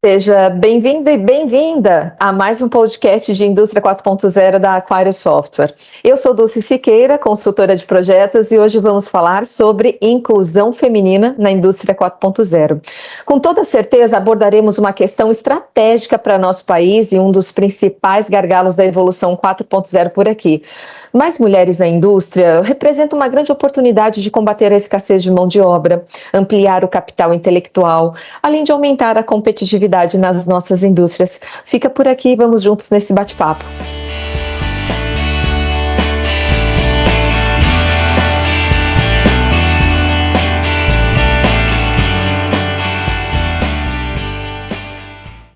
Seja bem-vindo e bem-vinda a mais um podcast de Indústria 4.0 da Aquário Software. Eu sou Dulce Siqueira, consultora de projetos, e hoje vamos falar sobre inclusão feminina na Indústria 4.0. Com toda certeza abordaremos uma questão estratégica para nosso país e um dos principais gargalos da evolução 4.0 por aqui. Mais mulheres na indústria representam uma grande oportunidade de combater a escassez de mão de obra, ampliar o capital intelectual, além de aumentar a competitividade nas nossas indústrias. Fica por aqui, vamos juntos nesse bate-papo.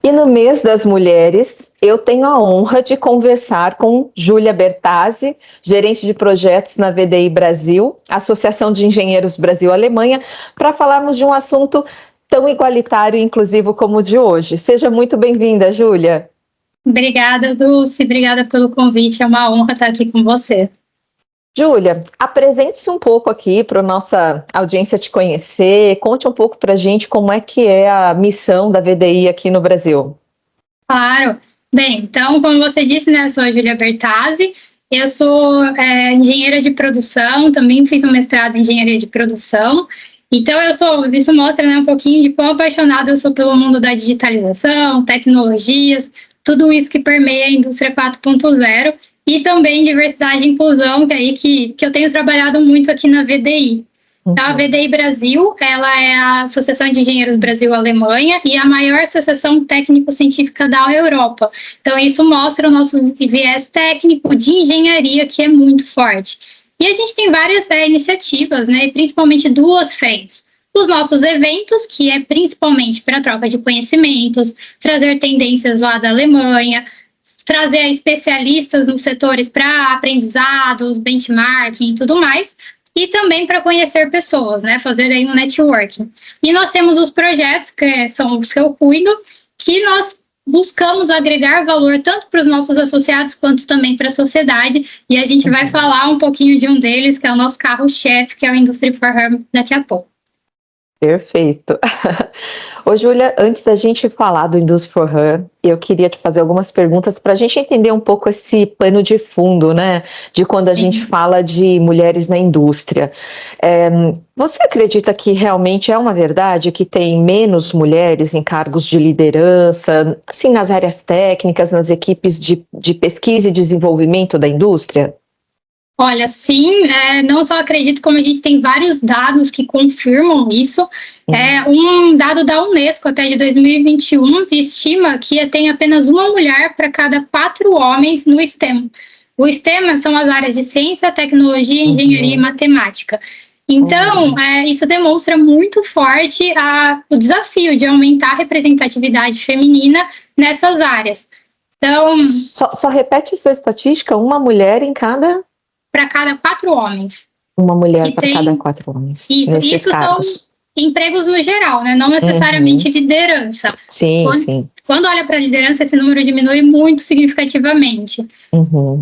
E no mês das mulheres, eu tenho a honra de conversar com Júlia Bertazzi, gerente de projetos na VDI Brasil, Associação de Engenheiros Brasil-Alemanha, para falarmos de um assunto tão igualitário e inclusivo como o de hoje. Seja muito bem-vinda, Júlia. Obrigada, Dulce. Obrigada pelo convite. É uma honra estar aqui com você. Júlia, apresente-se um pouco aqui para a nossa audiência te conhecer. Conte um pouco para a gente como é que é a missão da VDI aqui no Brasil. Claro. Bem, então, como você disse, né, eu sou a Júlia Bertazzi. Eu sou engenheira de produção, também fiz um mestrado em engenharia de produção. Então, isso mostra, né, um pouquinho de quão apaixonada eu sou pelo mundo da digitalização, tecnologias, tudo isso que permeia a indústria 4.0 e também diversidade e inclusão, que eu tenho trabalhado muito aqui na VDI. Então, a VDI Brasil, ela é a Associação de Engenheiros Brasil-Alemanha e a maior associação técnico-científica da Europa. Então, isso mostra o nosso viés técnico de engenharia, que é muito forte. E a gente tem várias iniciativas, né, principalmente duas frentes. Os nossos eventos, que é principalmente para troca de conhecimentos, trazer tendências lá da Alemanha, trazer especialistas nos setores para aprendizados, benchmarking e tudo mais, e também para conhecer pessoas, né, fazer aí um networking. E nós temos os projetos, que são os que eu cuido, que nós buscamos agregar valor tanto para os nossos associados quanto também para a sociedade, e a gente vai falar um pouquinho de um deles, que é o nosso carro-chefe, que é o Industry for Her, daqui a pouco. Perfeito. Ô, Júlia, antes da gente falar do Industry for Her, eu queria te fazer algumas perguntas para a gente entender um pouco esse pano de fundo, né, de quando a gente fala de mulheres na indústria. Você acredita que realmente é uma verdade que tem menos mulheres em cargos de liderança, assim, nas áreas técnicas, nas equipes de pesquisa e desenvolvimento da indústria? Olha, sim, não só acredito, como a gente tem vários dados que confirmam isso. Um dado da Unesco, até de 2021, estima que tem apenas uma mulher para cada 4 homens no STEM. O STEM são as áreas de ciência, tecnologia, engenharia e matemática. Então, isso demonstra muito forte o desafio de aumentar a representatividade feminina nessas áreas. Então, só repete essa estatística, uma mulher em cada... Para cada 4 homens. Uma mulher para cada 4 homens. Isso são empregos no geral, né? Não necessariamente liderança. Sim. Quando olha para a liderança, esse número diminui muito significativamente.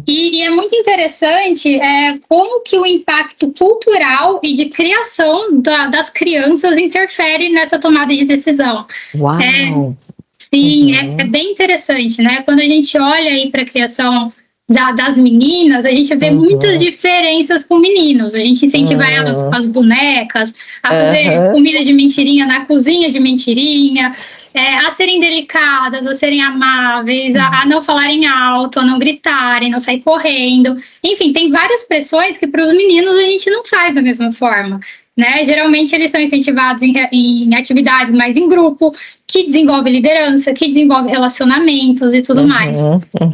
E é muito interessante como que o impacto cultural e de criação das crianças interfere nessa tomada de decisão. Uau! Sim, é bem interessante, né? Quando a gente olha aí para a criação das meninas, a gente vê muitas diferenças com meninos. A gente incentiva elas com as bonecas, a fazer comida de mentirinha na cozinha de mentirinha, a serem delicadas, a serem amáveis, a não falarem alto, a não gritarem, não sair correndo. Enfim, tem várias pressões que para os meninos a gente não faz da mesma forma. Né? Geralmente eles são incentivados em atividades mais em grupo, que desenvolve liderança, que desenvolve relacionamentos e tudo mais.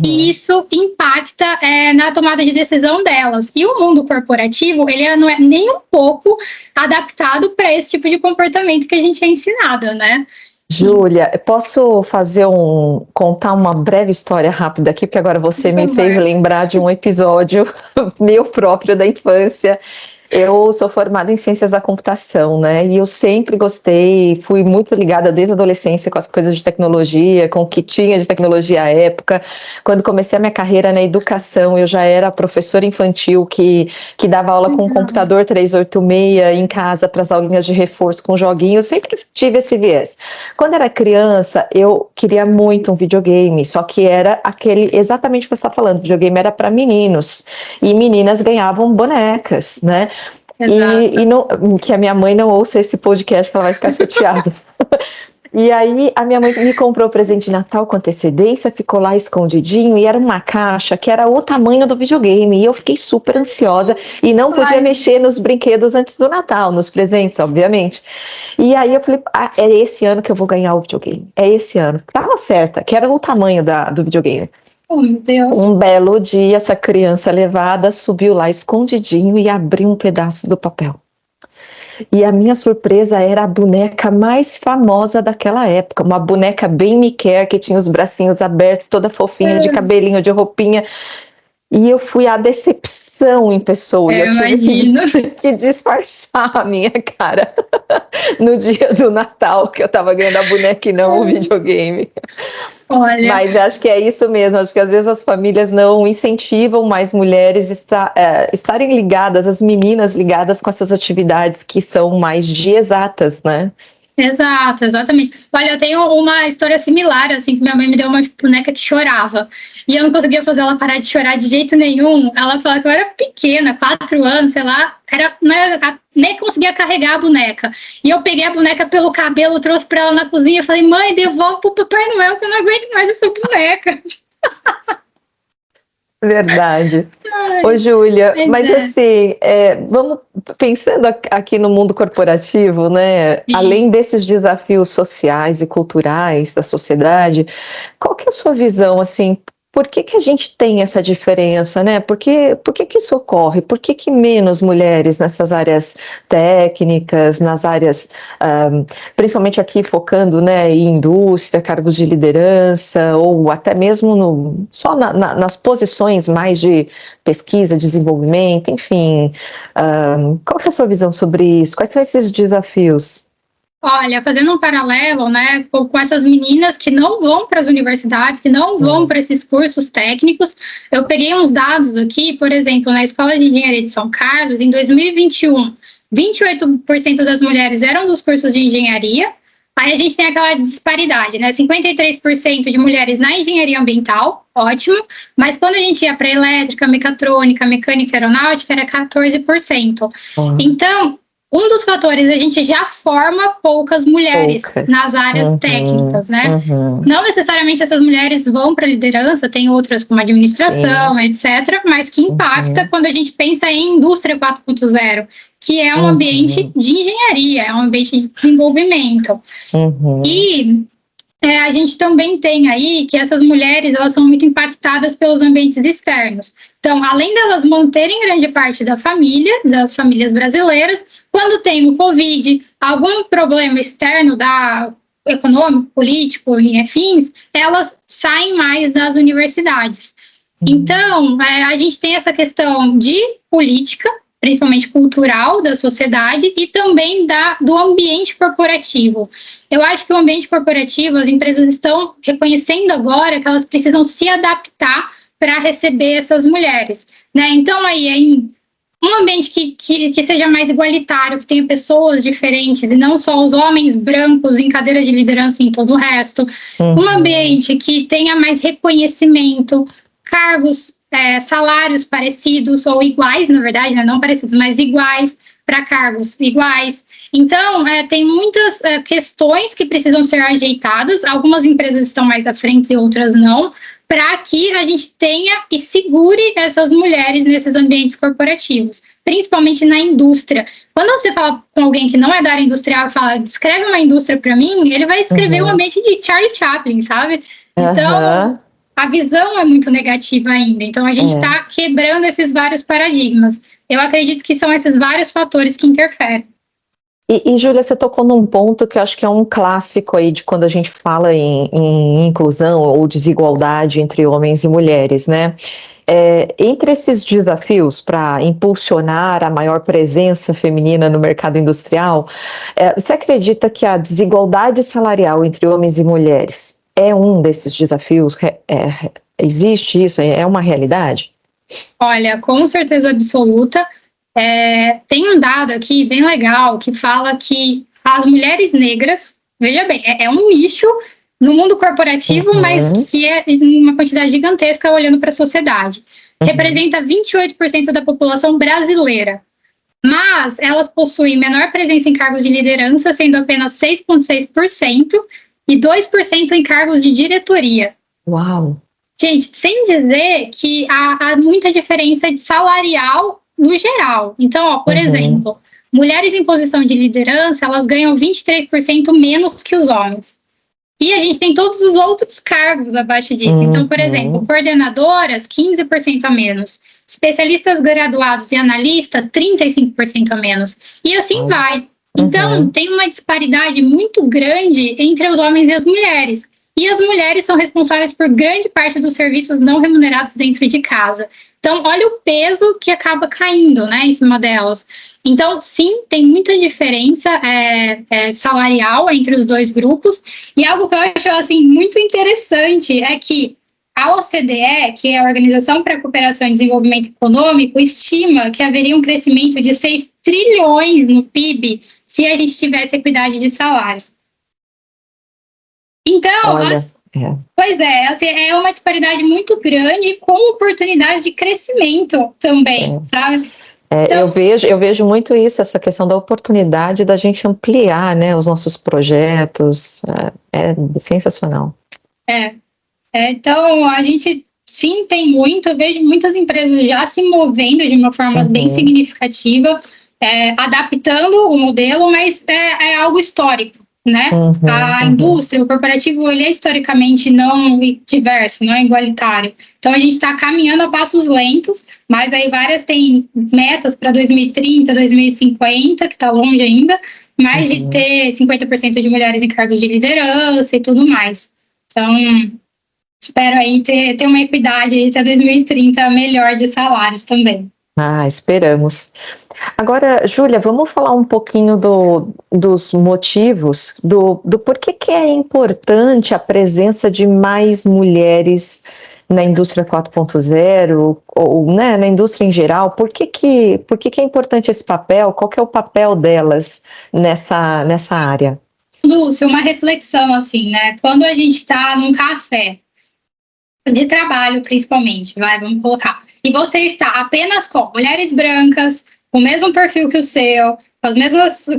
E isso impacta na tomada de decisão delas. E o mundo corporativo, ele não é nem um pouco adaptado para esse tipo de comportamento que a gente é ensinado, né? Júlia, posso contar uma breve história rápida aqui, porque agora você me fez lembrar de um episódio meu próprio da infância. Eu sou formada em ciências da computação, né? E eu sempre gostei, fui muito ligada desde a adolescência com as coisas de tecnologia, com o que tinha de tecnologia à época. Quando comecei a minha carreira na educação, eu já era professora infantil que dava aula com o computador 386 em casa para as aulinhas de reforço com joguinhos. Sempre tive esse viés. Quando era criança, eu queria muito um videogame, só que era aquele, exatamente o que você está falando, videogame era para meninos. E meninas ganhavam bonecas, né? E não, que a minha mãe não ouça esse podcast, que ela vai ficar chateada. E aí a minha mãe me comprou o presente de Natal com antecedência, ficou lá escondidinho, e era uma caixa que era o tamanho do videogame, e eu fiquei super ansiosa, e não podia mexer nos brinquedos antes do Natal, nos presentes, obviamente. E aí eu falei, é esse ano que eu vou ganhar o videogame, é esse ano. Tava certa, que era o tamanho do videogame. Oh, meu Deus. Um belo dia, essa criança levada subiu lá escondidinho e abriu um pedaço do papel. E a minha surpresa era a boneca mais famosa daquela época, uma boneca bem Miquel, que tinha os bracinhos abertos, toda fofinha, de cabelinho, de roupinha. E eu fui a decepção em pessoa. E eu tive que disfarçar a minha cara no dia do Natal, que eu tava ganhando a boneca e não o videogame. Olha. Mas acho que é isso mesmo, acho que às vezes as famílias não incentivam mais mulheres estarem ligadas, as meninas ligadas com essas atividades que são mais de exatas, né? Exato, exatamente. Olha, eu tenho uma história similar, assim, que minha mãe me deu uma boneca que chorava. E eu não conseguia fazer ela parar de chorar de jeito nenhum. Ela falava que eu era pequena, 4 anos, sei lá, nem conseguia carregar a boneca. E eu peguei a boneca pelo cabelo, trouxe pra ela na cozinha e falei, mãe, devolve pro Papai Noel, que eu não aguento mais essa boneca. Verdade. Ô, Júlia, mas assim, vamos pensando aqui no mundo corporativo, né? Sim. Além desses desafios sociais e culturais da sociedade, qual que é a sua visão, assim, por que a gente tem essa diferença, né? Por que isso ocorre? Por que menos mulheres nessas áreas técnicas, nas áreas, principalmente aqui focando, né, em indústria, cargos de liderança, ou até mesmo só nas posições mais de pesquisa, desenvolvimento, enfim. Qual que é a sua visão sobre isso? Quais são esses desafios? Olha, fazendo um paralelo, né, com essas meninas que não vão para as universidades, que não vão para esses cursos técnicos, eu peguei uns dados aqui, por exemplo, na Escola de Engenharia de São Carlos, em 2021, 28% das mulheres eram dos cursos de engenharia. Aí a gente tem aquela disparidade, né, 53% de mulheres na engenharia ambiental, ótimo, mas quando a gente ia para elétrica, mecatrônica, mecânica aeronáutica, era 14%. Então, um dos fatores, a gente já forma poucas mulheres nas áreas técnicas, né? Não necessariamente essas mulheres vão para a liderança, tem outras como administração, etc., mas que impacta quando a gente pensa em indústria 4.0, que é um ambiente de engenharia, é um ambiente de desenvolvimento. E a gente também tem aí que essas mulheres, elas são muito impactadas pelos ambientes externos. Então, além delas manterem grande parte da família, das famílias brasileiras, quando tem o Covid, algum problema externo econômico, político e afins, elas saem mais das universidades. Então, a gente tem essa questão de política, principalmente cultural, da sociedade e também do ambiente corporativo. Eu acho que o ambiente corporativo, as empresas estão reconhecendo agora que elas precisam se adaptar para receber essas mulheres, né? Então, aí, em um ambiente que seja mais igualitário, que tenha pessoas diferentes e não só os homens brancos em cadeiras de liderança e em todo o resto. Um ambiente que tenha mais reconhecimento, cargos, salários parecidos ou iguais, na verdade, né? Não parecidos, mas iguais, para cargos iguais. Então, tem muitas questões que precisam ser ajeitadas. Algumas empresas estão mais à frente e outras não, para que a gente tenha e segure essas mulheres nesses ambientes corporativos, principalmente na indústria. Quando você fala com alguém que não é da área industrial e fala, descreve uma indústria para mim, ele vai escrever um ambiente de Charlie Chaplin, sabe? Então, a visão é muito negativa ainda. Então, a gente está quebrando esses vários paradigmas. Eu acredito que são esses vários fatores que interferem. E Júlia, você tocou num ponto que eu acho que é um clássico aí de quando a gente fala em inclusão ou desigualdade entre homens e mulheres, né? Entre esses desafios para impulsionar a maior presença feminina no mercado industrial, você acredita que a desigualdade salarial entre homens e mulheres é um desses desafios? Existe isso? É uma realidade? Olha, com certeza absoluta. Tem um dado aqui bem legal que fala que as mulheres negras, veja bem, é um nicho no mundo corporativo, mas que é uma quantidade gigantesca olhando para a sociedade. Representa 28% da população brasileira, mas elas possuem menor presença em cargos de liderança, sendo apenas 6,6% e 2% em cargos de diretoria. Uau! Gente, sem dizer que há muita diferença de salarial no geral. Então, ó, por exemplo, mulheres em posição de liderança, elas ganham 23% menos que os homens. E a gente tem todos os outros cargos abaixo disso. Então, por exemplo, coordenadoras, 15% a menos. Especialistas graduados e analistas, 35% a menos. E assim vai. Então, tem uma disparidade muito grande entre os homens e as mulheres. E as mulheres são responsáveis por grande parte dos serviços não remunerados dentro de casa. Então, olha o peso que acaba caindo, né, em cima delas. Então, sim, tem muita diferença salarial entre os dois grupos. E algo que eu acho assim, muito interessante é que a OCDE, que é a Organização para a Cooperação e Desenvolvimento Econômico, estima que haveria um crescimento de 6 trilhões no PIB se a gente tivesse equidade de salário. Então, pois assim, é uma disparidade muito grande com oportunidade de crescimento também, sabe? Então, eu vejo muito isso, essa questão da oportunidade da gente ampliar, né, os nossos projetos, é sensacional. Então, a gente sim tem muito, eu vejo muitas empresas já se movendo de uma forma bem significativa, adaptando o modelo, mas é algo histórico. Né? A indústria, o corporativo, ele é historicamente não diverso, não é igualitário. Então, a gente está caminhando a passos lentos, mas aí várias têm metas para 2030, 2050, que está longe ainda, mas de ter 50% de mulheres em cargos de liderança e tudo mais. Então, espero aí ter uma equidade aí até 2030 melhor de salários também. Esperamos. Agora, Júlia, vamos falar um pouquinho dos motivos, do porquê que é importante a presença de mais mulheres na indústria 4.0, ou né, na indústria em geral. Por que é importante esse papel? Qual que é o papel delas nessa área? Lúcia, uma reflexão assim, né? Quando a gente está num café, de trabalho principalmente, vamos colocar, e você está apenas com mulheres brancas, com o mesmo perfil que o seu,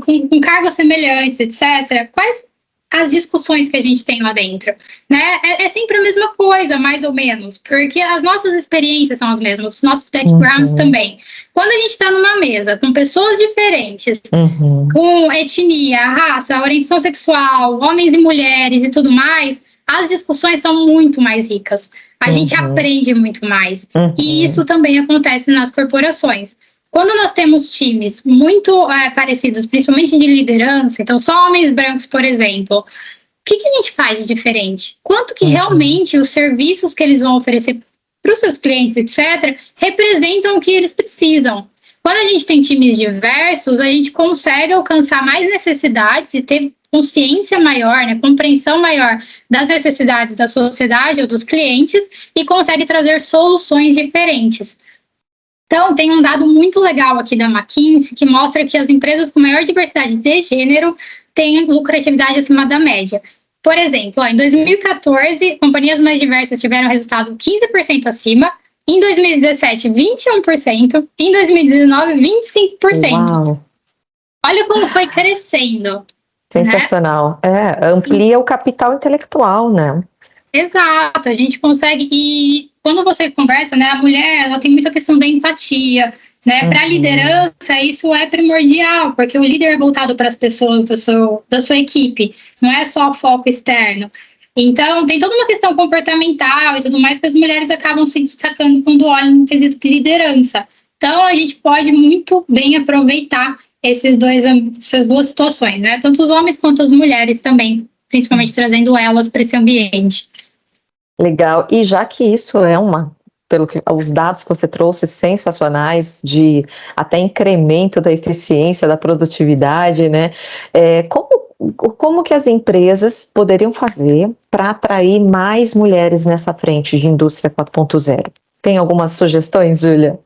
com cargos semelhantes, etc., quais as discussões que a gente tem lá dentro? Né? É sempre a mesma coisa, mais ou menos, porque as nossas experiências são as mesmas, os nossos backgrounds também. Quando a gente está numa mesa com pessoas diferentes, com etnia, raça, orientação sexual, homens e mulheres e tudo mais, as discussões são muito mais ricas. A gente aprende muito mais. E isso também acontece nas corporações. Quando nós temos times muito parecidos, principalmente de liderança, então só homens brancos, por exemplo, o que a gente faz de diferente? Quanto que realmente os serviços que eles vão oferecer para os seus clientes, etc., representam o que eles precisam? Quando a gente tem times diversos, a gente consegue alcançar mais necessidades e ter consciência maior, né, compreensão maior das necessidades da sociedade ou dos clientes e consegue trazer soluções diferentes. Então, tem um dado muito legal aqui da McKinsey que mostra que as empresas com maior diversidade de gênero têm lucratividade acima da média. Por exemplo, em 2014, companhias mais diversas tiveram resultado 15% acima, em 2017, 21%, em 2019, 25%. Uau. Olha como foi crescendo. Sensacional. Né? Amplia o capital intelectual, né? Exato, a gente consegue, e quando você conversa, né, a mulher, ela tem muita questão da empatia, né, para a liderança isso é primordial, porque o líder é voltado para as pessoas da sua equipe, não é só foco externo. Então, tem toda uma questão comportamental e tudo mais que as mulheres acabam se destacando quando olham no quesito de liderança. Então, a gente pode muito bem aproveitar essas duas situações, né? Tanto os homens quanto as mulheres também, principalmente trazendo elas para esse ambiente. Legal. E já que isso é pelo que os dados que você trouxe sensacionais de até incremento da eficiência, da produtividade, né? Como que as empresas poderiam fazer para atrair mais mulheres nessa frente de indústria 4.0? Tem algumas sugestões, Júlia?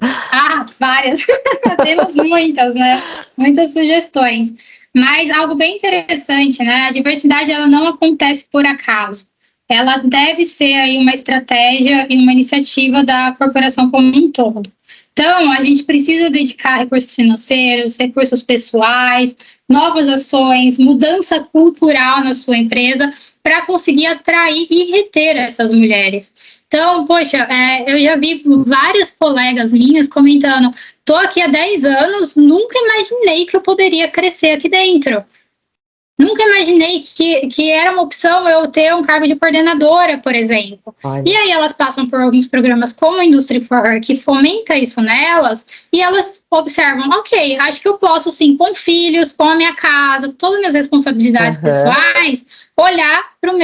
Várias. Temos muitas, né? Muitas sugestões. Mas algo bem interessante, né? A diversidade ela não acontece por acaso. Ela deve ser aí uma estratégia e uma iniciativa da corporação como um todo. Então, a gente precisa dedicar recursos financeiros, recursos pessoais, novas ações, mudança cultural na sua empresa para conseguir atrair e reter essas mulheres. Então, poxa, eu já vi várias colegas minhas comentando, estou aqui há 10 anos, nunca imaginei que eu poderia crescer aqui dentro. Nunca imaginei que era uma opção eu ter um cargo de coordenadora, por exemplo. Olha. E aí elas passam por alguns programas como a Industry for Her, que fomenta isso nelas, e elas observam, ok, acho que eu posso sim, com filhos, com a minha casa, todas as minhas responsabilidades pessoais, olhar para o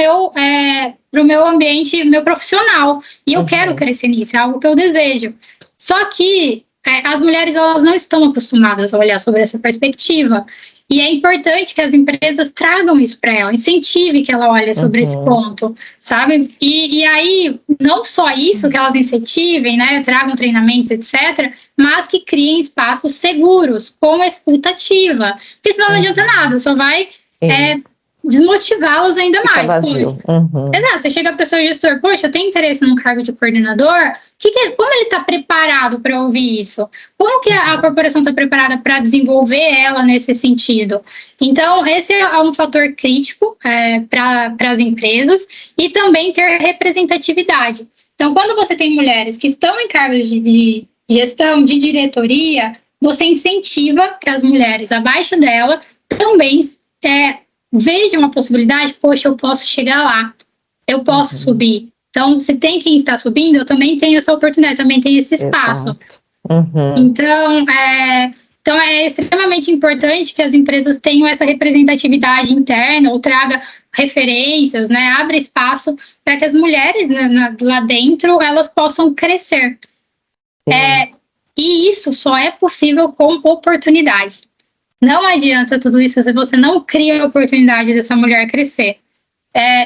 meu ambiente, meu profissional. E eu quero crescer nisso, é algo que eu desejo. Só que as mulheres elas não estão acostumadas a olhar sobre essa perspectiva. E é importante que as empresas tragam isso para ela, incentive que ela olhe sobre esse ponto, sabe? E aí, não só isso, que elas incentivem, né, tragam treinamentos, etc., mas que criem espaços seguros, com escuta ativa. Porque senão não adianta nada, só vai desmotivá-los ainda Fica mais. Vazio. Exato, você chega para o seu gestor, poxa, eu tenho interesse num cargo de coordenador, como ele está preparado para ouvir isso? Como que a corporação está preparada para desenvolver ela nesse sentido? Então, esse é um fator crítico para as empresas e também ter representatividade. Então, quando você tem mulheres que estão em cargos de gestão, de diretoria, você incentiva que as mulheres abaixo dela também vejam a possibilidade, poxa, eu posso chegar lá, eu posso subir. Então, se tem quem está subindo, eu também tenho essa oportunidade, também tenho esse espaço. Então, é extremamente importante que as empresas tenham essa representatividade interna ou traga referências, né, abra espaço para que as mulheres lá dentro, elas possam crescer. E isso só é possível com oportunidade. Não adianta tudo isso se você não cria a oportunidade dessa mulher crescer.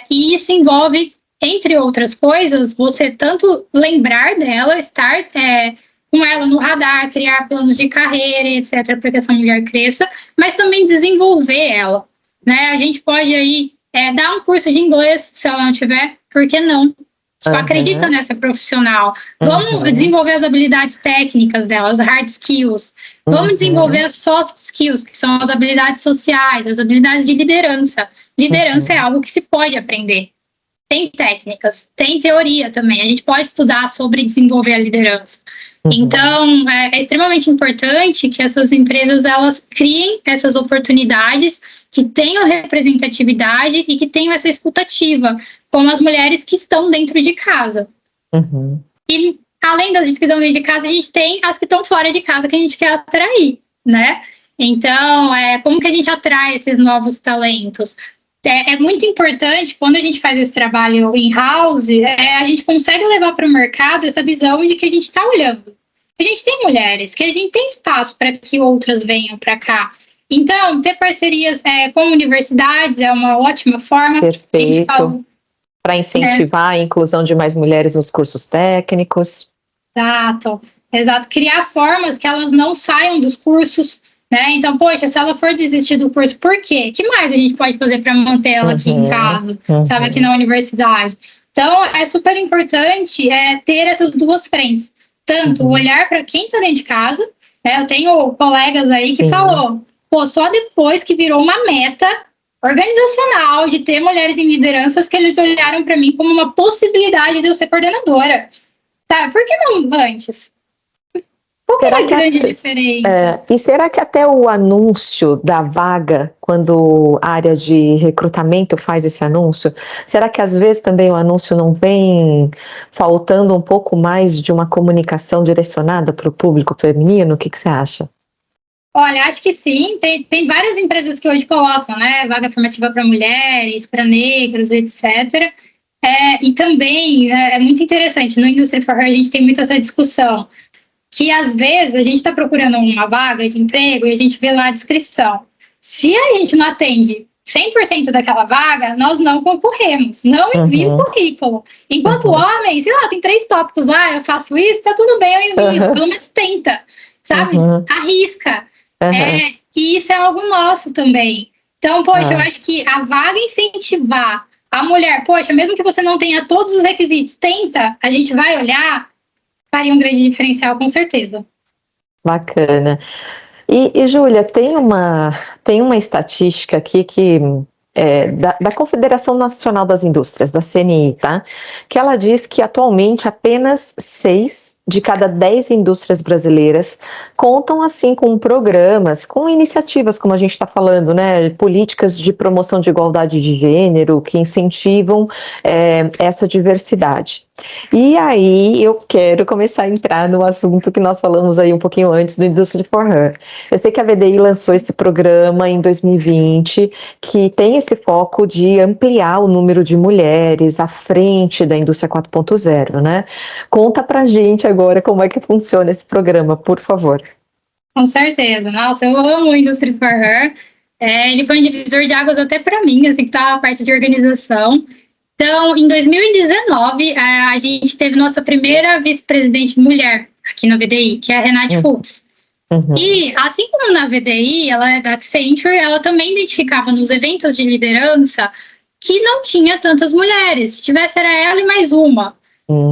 E isso envolve, entre outras coisas, você tanto lembrar dela, estar com ela no radar, criar planos de carreira, etc., para que essa mulher cresça, mas também desenvolver ela. Né? A gente pode aí dar um curso de inglês, se ela não tiver, por que não? Acredita nessa profissional. Vamos desenvolver as habilidades técnicas dela, as hard skills. Vamos desenvolver as soft skills, que são as habilidades sociais, as habilidades de liderança. Liderança é algo que se pode aprender. Tem técnicas, tem teoria também. A gente pode estudar sobre desenvolver a liderança. Então, é extremamente importante que essas empresas elas criem essas oportunidades, que tenham representatividade e que tenham essa escutativa com as mulheres que estão dentro de casa. E, além das que estão dentro de casa, a gente tem as que estão fora de casa que a gente quer atrair, né? Então, como que a gente atrai esses novos talentos? É muito importante, quando a gente faz esse trabalho in-house, a gente consegue levar para o mercado essa visão de que a gente está olhando. A gente tem mulheres, que a gente tem espaço para que outras venham para cá. Então, ter parcerias com universidades é uma ótima forma. Perfeito. Para incentivar a inclusão de mais mulheres nos cursos técnicos. Exato. Criar formas que elas não saiam dos cursos, né? Então, poxa, se ela for desistir do curso, por quê? O que mais a gente pode fazer para manter ela aqui em casa, sabe, aqui na universidade? Então, é super importante ter essas duas frentes. Tanto olhar para quem está dentro de casa, né? Eu tenho colegas aí que falou, só depois que virou uma meta organizacional de ter mulheres em lideranças que eles olharam para mim como uma possibilidade de eu ser coordenadora. Sabe? Por que não antes? Qual que é a grande diferença? E será que até o anúncio da vaga, quando a área de recrutamento faz esse anúncio, será que às vezes também o anúncio não vem faltando um pouco mais de uma comunicação direcionada para o público feminino? O que você acha? Olha, acho que sim. Tem várias empresas que hoje colocam, né, vaga afirmativa para mulheres, para negros, etc. E também é muito interessante, no Industry for Her a gente tem muito essa discussão, que às vezes a gente está procurando uma vaga de emprego e a gente vê lá a descrição. Se a gente não atende 100% daquela vaga, nós não concorremos, não envia o currículo. Enquanto homem, sei lá, tem 3 tópicos lá, eu faço isso, tá tudo bem, eu envio, pelo menos tenta, sabe? Arrisca. E isso é algo nosso também. Então, poxa, eu acho que a vaga incentivar a mulher, poxa, mesmo que você não tenha todos os requisitos, tenta, a gente vai olhar, faria um grande diferencial, com certeza. Bacana. E Júlia, tem uma estatística aqui que da Confederação Nacional das Indústrias, da CNI, tá? Que ela diz que atualmente apenas 6 de cada 10 indústrias brasileiras contam assim com programas, com iniciativas, como a gente está falando, né? Políticas de promoção de igualdade de gênero que incentivam essa diversidade. E aí eu quero começar a entrar no assunto que nós falamos aí um pouquinho antes do Industry for Her. Eu sei que a VDI lançou esse programa em 2020, que tem esse foco de ampliar o número de mulheres à frente da indústria 4.0, né? Conta pra gente agora como é que funciona esse programa, por favor. Com certeza. Nossa, eu amo o Industry for Her. Ele foi um divisor de águas até para mim, assim, que tá a parte de organização. Então, em 2019, a gente teve nossa primeira vice-presidente mulher aqui na VDI, que é a Renate Fuchs. E, assim como na VDI, ela é da Accenture, ela também identificava nos eventos de liderança que não tinha tantas mulheres. Se tivesse, era ela e mais uma.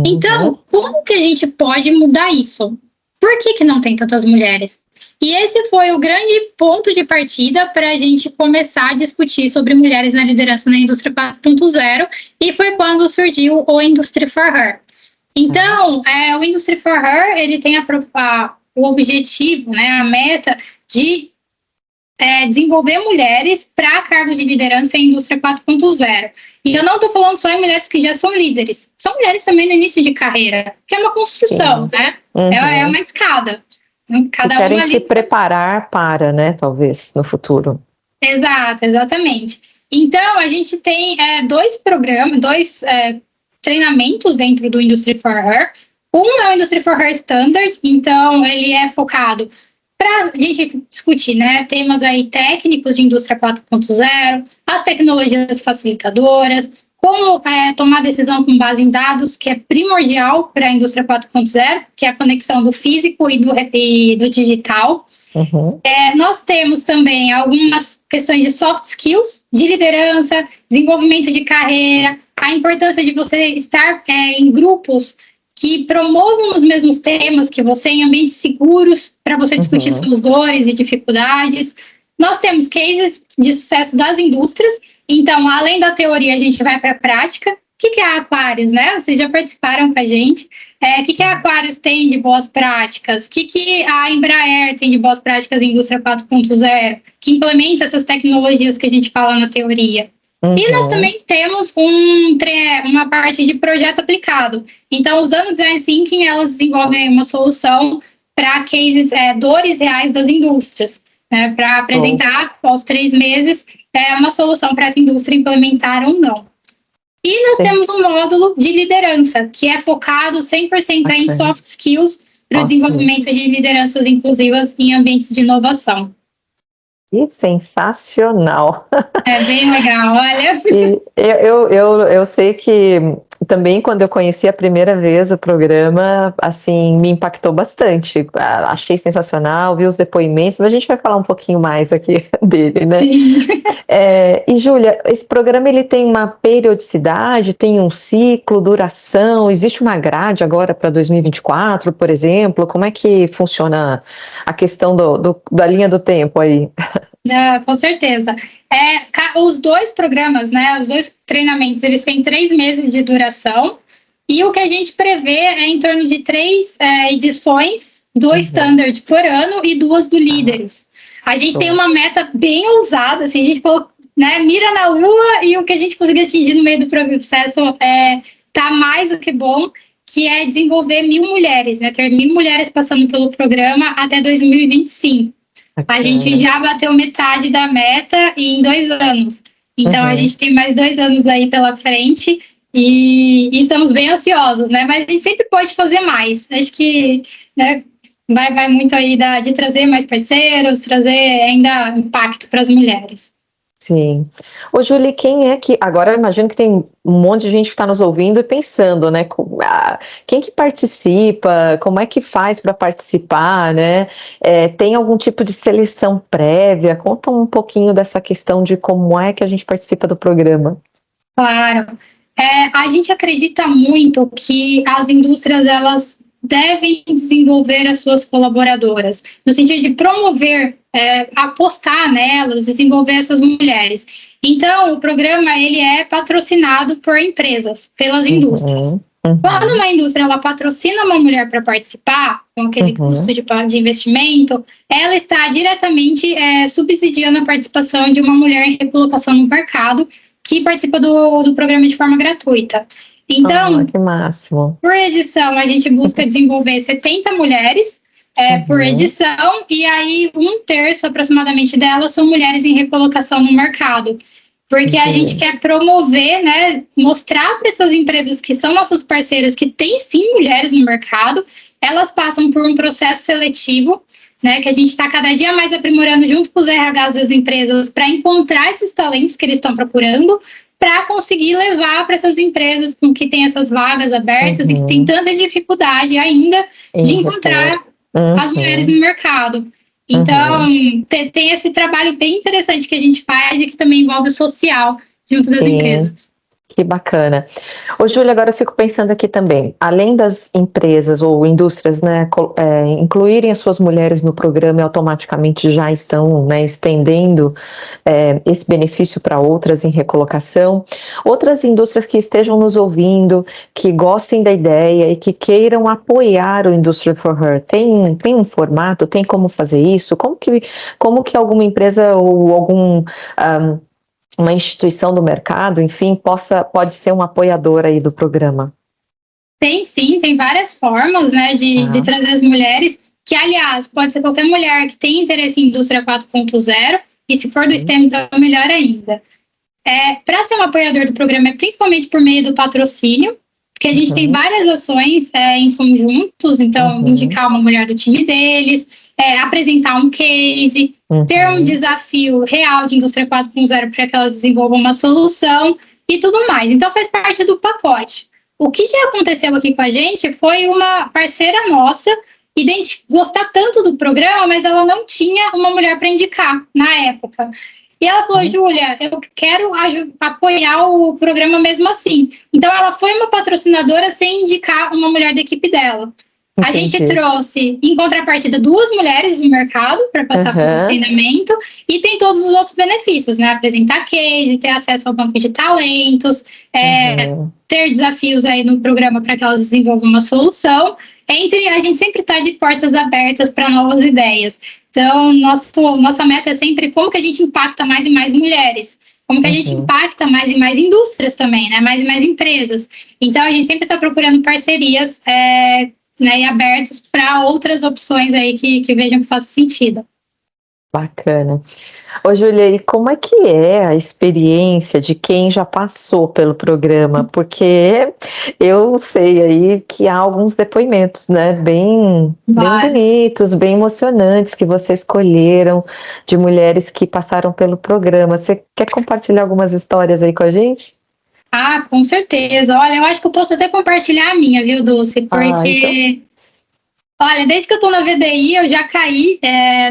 Então, como que a gente pode mudar isso? Por que não tem tantas mulheres? E esse foi o grande ponto de partida para a gente começar a discutir sobre mulheres na liderança na indústria 4.0, e foi quando surgiu o Industry for Her. Então, o Industry for Her, ele tem o objetivo, né, a meta de desenvolver mulheres para cargos de liderança em indústria 4.0. E eu não estou falando só em mulheres que já são líderes, são mulheres também no início de carreira, que é uma construção, né? É uma escada. Cada que querem se preparar para, né, talvez, no futuro. Exatamente. Então, a gente tem 2 programas, 2 treinamentos dentro do Industry for Her. Um é o Industry for Her Standard, então ele é focado para a gente discutir, né, temas aí técnicos de indústria 4.0, as tecnologias facilitadoras, como tomar decisão com base em dados, que é primordial para a indústria 4.0, que é a conexão do físico e do digital. Nós temos também algumas questões de soft skills, de liderança, desenvolvimento de carreira, a importância de você estar em grupos que promovam os mesmos temas que você, em ambientes seguros, para você discutir suas dores e dificuldades. Nós temos cases de sucesso das indústrias, então, além da teoria, a gente vai para a prática. O que é a Aquarius, né? Vocês já participaram com a gente. O que a Aquarius tem de boas práticas? O que a Embraer tem de boas práticas em indústria 4.0, que implementa essas tecnologias que a gente fala na teoria? E nós também temos uma parte de projeto aplicado. Então, usando o Design Thinking, elas desenvolvem uma solução para cases, dores reais das indústrias, né, para apresentar, aos 3 meses, uma solução para essa indústria implementar ou não. E nós temos um módulo de liderança, que é focado 100% em soft skills para o desenvolvimento de lideranças inclusivas em ambientes de inovação. Que sensacional! É bem legal, olha. E eu sei que também quando eu conheci a primeira vez o programa, assim, me impactou bastante. Achei sensacional, vi os depoimentos, mas a gente vai falar um pouquinho mais aqui dele, né? E Júlia, esse programa ele tem uma periodicidade, tem um ciclo, duração, existe uma grade agora para 2024, por exemplo? Como é que funciona a questão da linha do tempo aí? Com certeza. Os 2 programas, né, os 2 treinamentos, eles têm 3 meses de duração, e o que a gente prevê é em torno de 3 edições do Standard por ano e 2 do Líderes. A gente tem uma meta bem ousada, assim, a gente falou, né, mira na lua, e o que a gente conseguiu atingir no meio do processo tá mais do que bom, que é desenvolver 1.000 mulheres, né, ter 1.000 mulheres passando pelo programa até 2025. A gente já bateu metade da meta em 2 anos. Então, a gente tem mais 2 anos aí pela frente e estamos bem ansiosos, né? Mas a gente sempre pode fazer mais. Acho que, né, vai muito aí de trazer mais parceiros, trazer ainda impacto para as mulheres. Sim. Ô, Julie, quem é que... Agora eu imagino que tem um monte de gente que está nos ouvindo e pensando, né? Quem que participa? Como é que faz para participar, né? Tem algum tipo de seleção prévia? Conta um pouquinho dessa questão de como é que a gente participa do programa. Claro. A gente acredita muito que as indústrias, elas devem desenvolver as suas colaboradoras, no sentido de promover, apostar nelas, desenvolver essas mulheres. Então, o programa ele é patrocinado por empresas, pelas indústrias. Quando uma indústria ela patrocina uma mulher para participar, com aquele custo de investimento, ela está diretamente subsidiando a participação de uma mulher em recolocação no mercado, que participa do programa de forma gratuita. Então, que máximo. Por edição, a gente busca desenvolver 70 mulheres por edição, e aí 1/3 aproximadamente delas são mulheres em recolocação no mercado. Porque a gente quer promover, né, mostrar para essas empresas que são nossas parceiras que tem sim mulheres no mercado, elas passam por um processo seletivo, né, que a gente está cada dia mais aprimorando junto com os RHs das empresas para encontrar esses talentos que eles estão procurando, para conseguir levar para essas empresas com que tem essas vagas abertas e que tem tanta dificuldade ainda de encontrar as mulheres no mercado. Então, tem esse trabalho bem interessante que a gente faz e que também envolve o social junto das empresas. Que bacana. Ô, Júlia, agora eu fico pensando aqui também, além das empresas ou indústrias, né, incluírem as suas mulheres no programa e automaticamente já estão, né, estendendo esse benefício para outras em recolocação, outras indústrias que estejam nos ouvindo, que gostem da ideia e que queiram apoiar o Industry for Her, tem um formato, tem como fazer isso? Como que alguma empresa ou uma instituição do mercado, enfim, pode ser um apoiador aí do programa? Tem sim, tem várias formas, né, de trazer as mulheres, que aliás, pode ser qualquer mulher que tem interesse em indústria 4.0, e se for do STEM, então melhor ainda. Para ser um apoiador do programa é principalmente por meio do patrocínio, porque a gente tem várias ações em conjuntos, então indicar uma mulher do time deles, apresentar um case, ter um desafio real de indústria 4.0 para que elas desenvolvam uma solução e tudo mais. Então faz parte do pacote. O que já aconteceu aqui com a gente foi uma parceira nossa gostar tanto do programa, mas ela não tinha uma mulher para indicar na época. E ela falou, Júlia, eu quero apoiar o programa mesmo assim. Então, ela foi uma patrocinadora sem indicar uma mulher da equipe dela. A gente trouxe, em contrapartida, 2 mulheres no mercado para passar por treinamento e tem todos os outros benefícios, né? Apresentar case, ter acesso ao banco de talentos, ter desafios aí no programa para que elas desenvolvam uma solução. A gente sempre está de portas abertas para novas ideias. Então, nossa meta é sempre como que a gente impacta mais e mais mulheres, como que a gente impacta mais e mais indústrias também, né? Mais e mais empresas. Então, a gente sempre está procurando parcerias né, e abertos para outras opções aí que vejam que faça sentido. Bacana. Ô, Júlia, e como é que é a experiência de quem já passou pelo programa? Porque eu sei aí que há alguns depoimentos, né, bem bonitos, bem emocionantes que vocês escolheram de mulheres que passaram pelo programa. Você quer compartilhar algumas histórias aí com a gente? Ah, com certeza. Olha, eu acho que eu posso até compartilhar a minha, viu, Dulce? Porque... Olha, desde que eu tô na VDI, eu já caí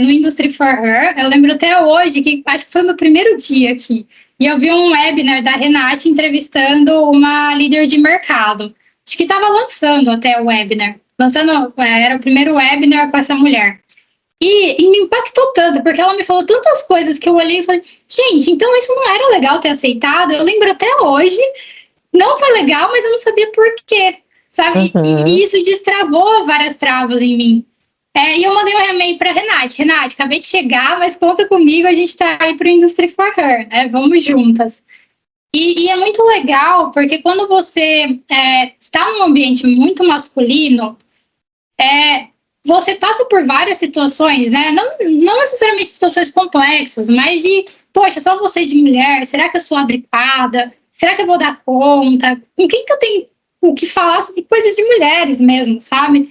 no Industry for Her. Eu lembro até hoje, que acho que foi o meu primeiro dia aqui. E eu vi um webinar da Renate entrevistando uma líder de mercado. Acho que estava lançando até o webinar. Era o primeiro webinar com essa mulher. E me impactou tanto, porque ela me falou tantas coisas que eu olhei e falei, gente, então isso não era legal ter aceitado? Eu lembro até hoje, não foi legal, mas eu não sabia por quê. Sabe? E isso destravou várias travas em mim. E eu mandei um e-mail para Renate. Renate, acabei de chegar, mas conta comigo, a gente está aí para o Industry for Her, né? Vamos juntas. E é muito legal, porque quando você está num ambiente muito masculino, você passa por várias situações, né? Não necessariamente situações complexas, mas de, poxa, só você de mulher, será que eu sou adequada? Será que eu vou dar conta? Com quem que eu tenho o que falar sobre coisas de mulheres mesmo, sabe?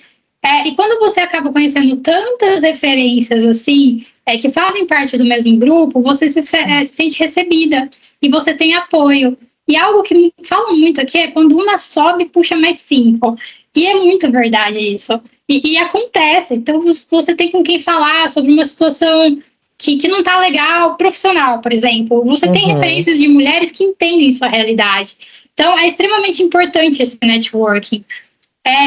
E quando você acaba conhecendo tantas referências assim, que fazem parte do mesmo grupo, você se sente recebida e você tem apoio. E algo que me falam muito aqui é quando uma sobe, puxa mais 5. E é muito verdade isso. E acontece. Então, você tem com quem falar sobre uma situação que não está legal, profissional, por exemplo. Você tem referências de mulheres que entendem sua realidade. Então, é extremamente importante esse networking.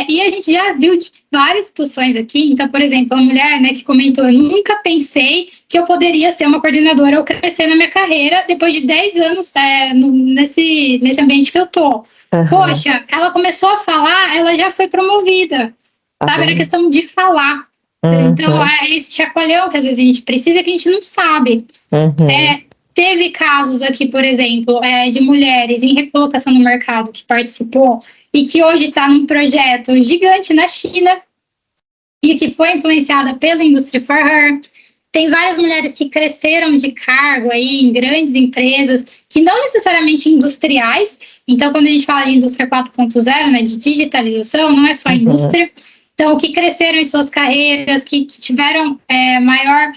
E a gente já viu de várias situações aqui. Então, por exemplo, a mulher, né, que comentou, eu nunca pensei que eu poderia ser uma coordenadora ou crescer na minha carreira depois de 10 anos nesse ambiente que eu tô. Poxa, ela começou a falar, ela já foi promovida. Sabe? Era questão de falar. Então, é esse chacoalhão que às vezes a gente precisa, que a gente não sabe. Teve casos aqui, por exemplo, de mulheres em recolocação no mercado que participou e que hoje está num projeto gigante na China e que foi influenciada pela Industry for Her. Tem várias mulheres que cresceram de cargo aí em grandes empresas, que não necessariamente industriais. Então, quando a gente fala de indústria 4.0, né, de digitalização, não é só indústria. Então, que cresceram em suas carreiras, que tiveram maior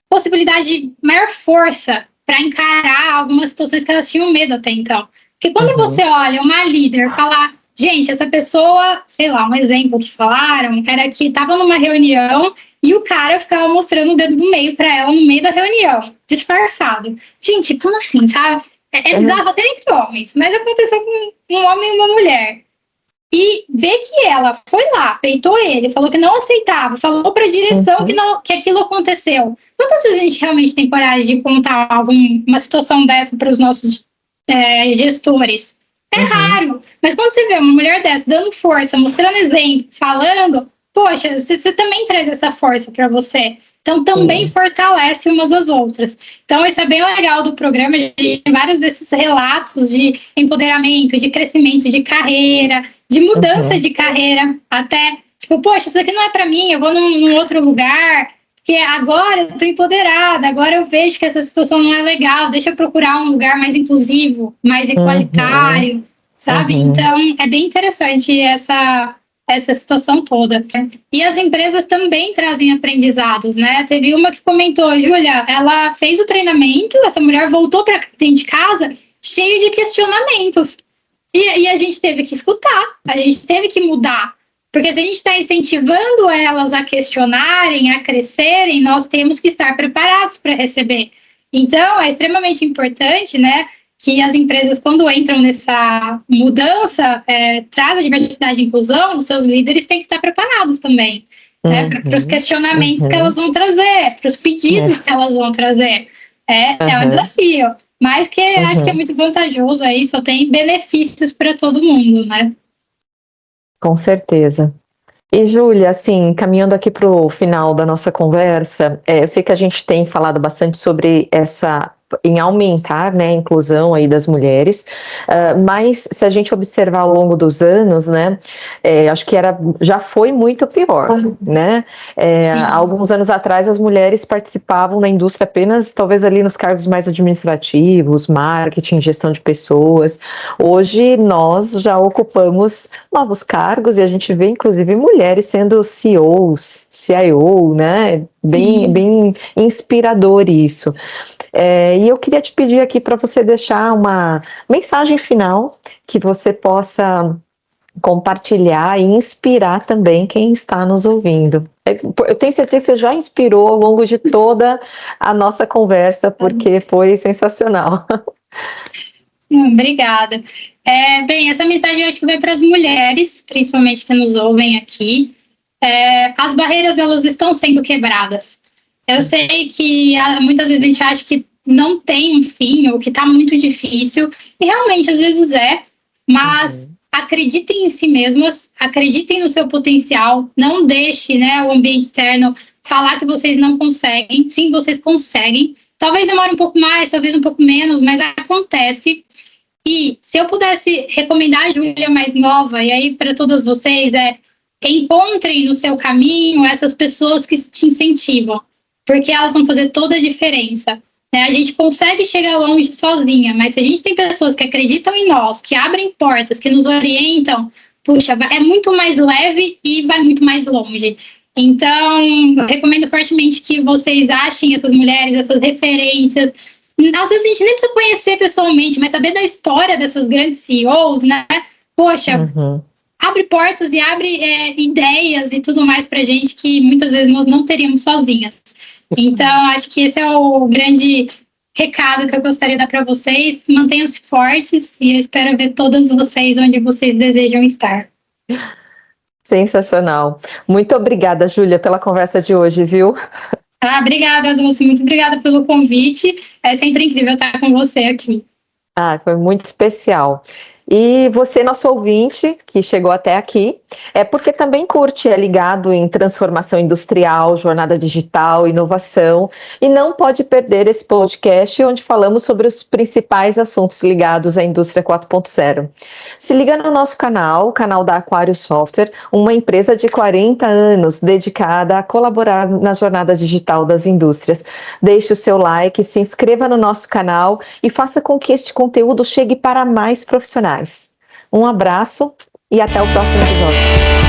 possibilidade, maior força para encarar algumas situações que elas tinham medo até então. Porque quando você olha uma líder falar, gente, essa pessoa, sei lá, um exemplo que falaram, era que estava numa reunião e o cara ficava mostrando o dedo do meio para ela no meio da reunião, disfarçado. Gente, como assim, sabe? É bizarro até entre homens, mas aconteceu com um homem e uma mulher. E ver que ela foi lá, peitou ele, falou que não aceitava, falou para a direção que aquilo aconteceu. Quantas vezes a gente realmente tem coragem de contar uma situação dessa para os nossos gestores? É raro, mas quando você vê uma mulher dessa dando força, mostrando exemplo, falando, poxa, você também traz essa força para você. Então também fortalece umas às outras. Então isso é bem legal do programa, de vários desses relatos de empoderamento, de crescimento de carreira, de mudança de carreira, até, tipo, poxa, isso aqui não é para mim, eu vou num outro lugar, porque agora eu tô empoderada, agora eu vejo que essa situação não é legal, deixa eu procurar um lugar mais inclusivo, mais igualitário, sabe? Então, é bem interessante essa situação toda. E as empresas também trazem aprendizados, né? Teve uma que comentou, Júlia, ela fez o treinamento, essa mulher voltou para dentro de casa cheio de questionamentos. E a gente teve que escutar, a gente teve que mudar. Porque se a gente está incentivando elas a questionarem, a crescerem, nós temos que estar preparados para receber. Então, é extremamente importante, né, que as empresas, quando entram nessa mudança, traz a diversidade e inclusão, os seus líderes têm que estar preparados também, né, para os questionamentos que elas vão trazer, para os pedidos que elas vão trazer. É um desafio, mas que acho que é muito vantajoso aí, só tem benefícios para todo mundo, né? Com certeza. E, Júlia, assim, caminhando aqui para o final da nossa conversa, eu sei que a gente tem falado bastante sobre em aumentar, né, a inclusão aí das mulheres, mas se a gente observar ao longo dos anos, né, acho que já foi muito pior, né? Há alguns anos atrás as mulheres participavam na indústria apenas, talvez ali nos cargos mais administrativos, marketing, gestão de pessoas. Hoje nós já ocupamos novos cargos e a gente vê inclusive mulheres sendo CEOs, CIO, né? Bem inspirador isso. E eu queria te pedir aqui para você deixar uma mensagem final que você possa compartilhar e inspirar também quem está nos ouvindo. Eu tenho certeza que você já inspirou ao longo de toda a nossa conversa, porque foi sensacional. Obrigada. Bem, essa mensagem eu acho que vai para as mulheres, principalmente que nos ouvem aqui. As barreiras, elas estão sendo quebradas. Eu sei que muitas vezes a gente acha que não tem um fim, ou que está muito difícil, e realmente às vezes mas acreditem em si mesmas, acreditem no seu potencial, não deixe, né, o ambiente externo falar que vocês não conseguem. Sim, vocês conseguem. Talvez demore um pouco mais, talvez um pouco menos, mas acontece. E se eu pudesse recomendar a Júlia mais nova, e aí para todas vocês, encontre no seu caminho essas pessoas que te incentivam, porque elas vão fazer toda a diferença. Né? A gente consegue chegar longe sozinha, mas se a gente tem pessoas que acreditam em nós, que abrem portas, que nos orientam, puxa, é muito mais leve e vai muito mais longe. Então, eu recomendo fortemente que vocês achem essas mulheres, essas referências. Às vezes a gente nem precisa conhecer pessoalmente, mas saber da história dessas grandes CEOs, né? Poxa, abre portas e abre ideias e tudo mais pra gente que muitas vezes nós não teríamos sozinhas. Então, acho que esse é o grande recado que eu gostaria de dar para vocês. Mantenham-se fortes e eu espero ver todas vocês onde vocês desejam estar. Sensacional. Muito obrigada, Júlia, pela conversa de hoje, viu? Obrigada, Dulce. Muito obrigada pelo convite. É sempre incrível estar com você aqui. Foi muito especial. E você, nosso ouvinte, que chegou até aqui, é porque também curte, é ligado em transformação industrial, jornada digital, inovação, e não pode perder esse podcast onde falamos sobre os principais assuntos ligados à indústria 4.0. Se liga no nosso canal, o canal da Aquário Software, uma empresa de 40 anos dedicada a colaborar na jornada digital das indústrias. Deixe o seu like, se inscreva no nosso canal e faça com que este conteúdo chegue para mais profissionais. Um abraço e até o próximo episódio.